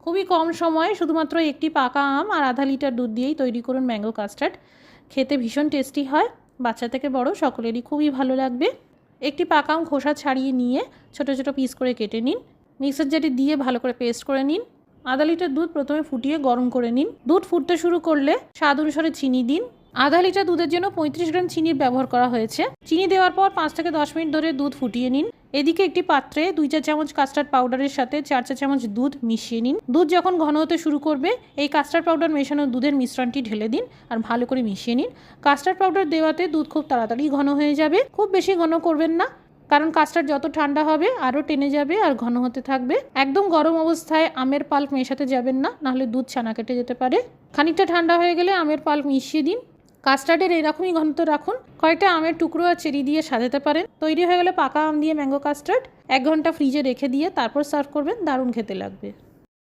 খুবই কম সময়ে শুধুমাত্র একটি পাকা আম আর আধা লিটার দুধ দিয়েই তৈরি করুন ম্যাঙ্গো কাস্টার্ড। খেতে ভীষণ টেস্টি হয়, বাচ্চা থেকে বড় সকলেরই খুবই ভালো লাগবে। একটি পাকা আম খোসা ছাড়িয়ে নিয়ে ছোট ছোট পিস করে কেটে নিন। মিক্সার জারে দিয়ে ভালো করে পেস্ট করে নিন। আধা লিটার দুধ প্রথমে ফুটিয়ে গরম করে নিন। দুধ ফুটতে শুরু করলে স্বাদ অনুসারে চিনি দিন। আধা লিটার দুধের জন্য 35 গ্রাম চিনির ব্যবহার করা হয়েছে। চিনি দেওয়ার পর 5 থেকে 10 মিনিট ধরে দুধ ফুটিয়ে নিন। এদিকে একটি পাত্রে 2 চা চামচ কাস্টার্ড পাউডারের সাথে 4 চা চামচ দুধ মিশিয়ে নিন। দুধ যখন ঘন হতে শুরু করবে এই কাস্টার্ড পাউডার মেশানো দুধের মিশ্রণটি ঢেলে দিন আর ভালো করে মিশিয়ে নিন। কাস্টার্ড পাউডার দেওয়াতে দুধ খুব তাড়াতাড়ি ঘন হয়ে যাবে। খুব বেশি ঘন করবেন না, কারণ কাস্টার্ড যত ঠান্ডা হবে আরও টেনে যাবে আর ঘন হতে থাকবে। একদম গরম অবস্থায় আমের পাল্প মেশাতে যাবেন না, নাহলে দুধ ছানা কেটে যেতে পারে। খানিকটা ঠান্ডা হয়ে গেলে আমের পাল্প মিশিয়ে দিন। কাস্টার্ডের এরকমই ঘনত্ব রাখুন। কয়েকটা আমের টুকরো আর চেরি দিয়ে সাজাতে পারেন। তৈরি হয়ে গেলে পাকা আম দিয়ে ম্যাঙ্গো কাস্টার্ড। 1 ঘন্টা ফ্রিজে রেখে দিয়ে তারপর সার্ভ করবেন, দারুণ খেতে লাগবে।